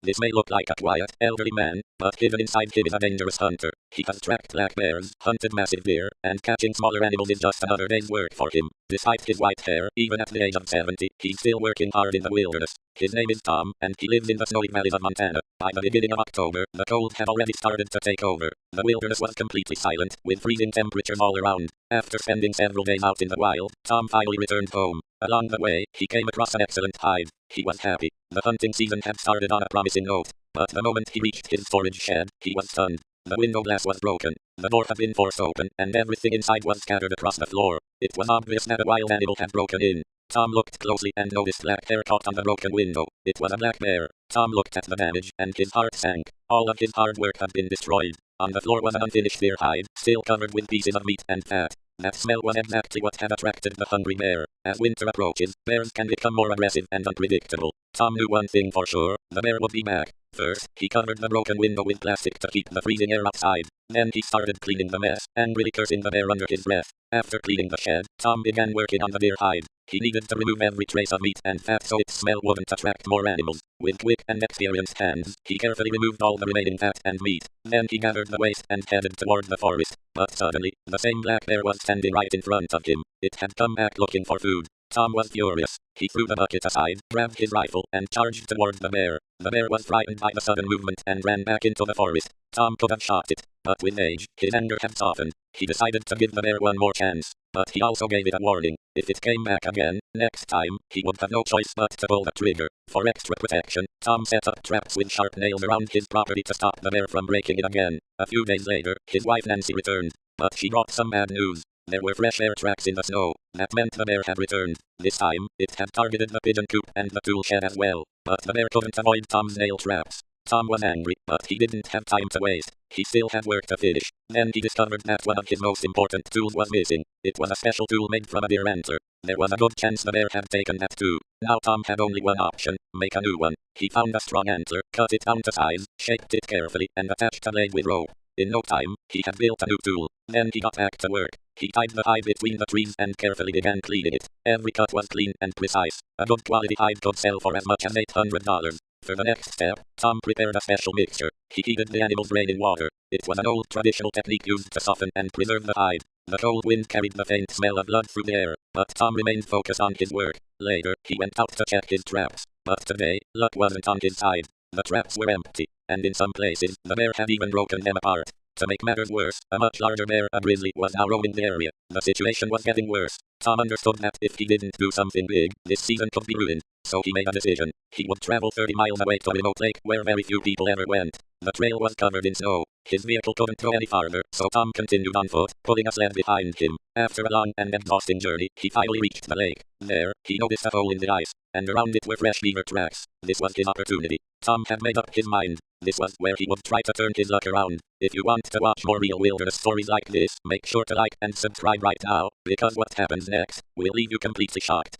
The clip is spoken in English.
This may look like a quiet, elderly man, but hidden inside him is a dangerous hunter. He has tracked black bears, hunted massive deer, and catching smaller animals is just another day's work for him. Despite his white hair, even at the age of 70, he's still working hard in the wilderness. His name is Tom, and he lives in the snowy valleys of Montana. By the beginning of October, the cold had already started to take over. The wilderness was completely silent, with freezing temperatures all around. After spending several days out in the wild, Tom finally returned home. Along the way, he came across an excellent hide. He was happy. The hunting season had started on a promising note. But the moment he reached his storage shed, he was stunned. The window glass was broken. The door had been forced open, and everything inside was scattered across the floor. It was obvious that a wild animal had broken in. Tom looked closely and noticed black hair caught on the broken window. It was a black bear. Tom looked at the damage, and his heart sank. All of his hard work had been destroyed. On the floor was an unfinished deer hide, still covered with pieces of meat and fat. That smell was exactly what had attracted the hungry bear. As winter approaches, bears can become more aggressive and unpredictable. Tom knew one thing for sure: the bear would be back. First, he covered the broken window with plastic to keep the freezing air outside. Then he started cleaning the mess, angrily cursing the bear under his breath. After cleaning the shed, Tom began working on the deer hide. He needed to remove every trace of meat and fat so its smell wouldn't attract more animals. With quick and experienced hands, he carefully removed all the remaining fat and meat. Then he gathered the waste and headed toward the forest. But suddenly, the same black bear was standing right in front of him. It had come back looking for food. Tom was furious. He threw the bucket aside, grabbed his rifle, and charged toward the bear. The bear was frightened by the sudden movement and ran back into the forest. Tom could have shot it, but with age, his anger had softened. He decided to give the bear one more chance, but he also gave it a warning. If it came back again, next time, he would have no choice but to pull the trigger. For extra protection, Tom set up traps with sharp nails around his property to stop the bear from breaking it again. A few days later, his wife Nancy returned, but she brought some bad news. There were fresh air tracks in the snow. That meant the bear had returned. This time, it had targeted the pigeon coop and the tool shed as well. But the bear couldn't avoid Tom's nail traps. Tom was angry, but he didn't have time to waste. He still had work to finish. Then he discovered that one of his most important tools was missing. It was a special tool made from a deer antler. There was a good chance the bear had taken that too. Now Tom had only one option: make a new one. He found a strong antler, cut it down to size, shaped it carefully, and attached a blade with rope. In no time, he had built a new tool. Then he got back to work. He tied the hide between the trees and carefully began cleaning it. Every cut was clean and precise. A good quality hide could sell for as much as $800. For the next step, Tom prepared a special mixture. He heated the animal's brain in water. It was an old traditional technique used to soften and preserve the hide. The cold wind carried the faint smell of blood through the air, but Tom remained focused on his work. Later, he went out to check his traps. But today, luck wasn't on his side. The traps were empty, and in some places, the bear had even broken them apart. To make matters worse, a much larger bear, a grizzly, was now roaming the area. The situation was getting worse. Tom understood that if he didn't do something big, this season could be ruined. So he made a decision. He would travel 30 miles away to a remote lake where very few people ever went. The trail was covered in snow. His vehicle couldn't go any farther, so Tom continued on foot, pulling a sled behind him. After a long and exhausting journey, he finally reached the lake. There, he noticed a hole in the ice, and around it were fresh beaver tracks. This was his opportunity. Tom had made up his mind. This was where he would try to turn his luck around. If you want to watch more real wilderness stories like this, make sure to like and subscribe right now, because what happens next will leave you completely shocked.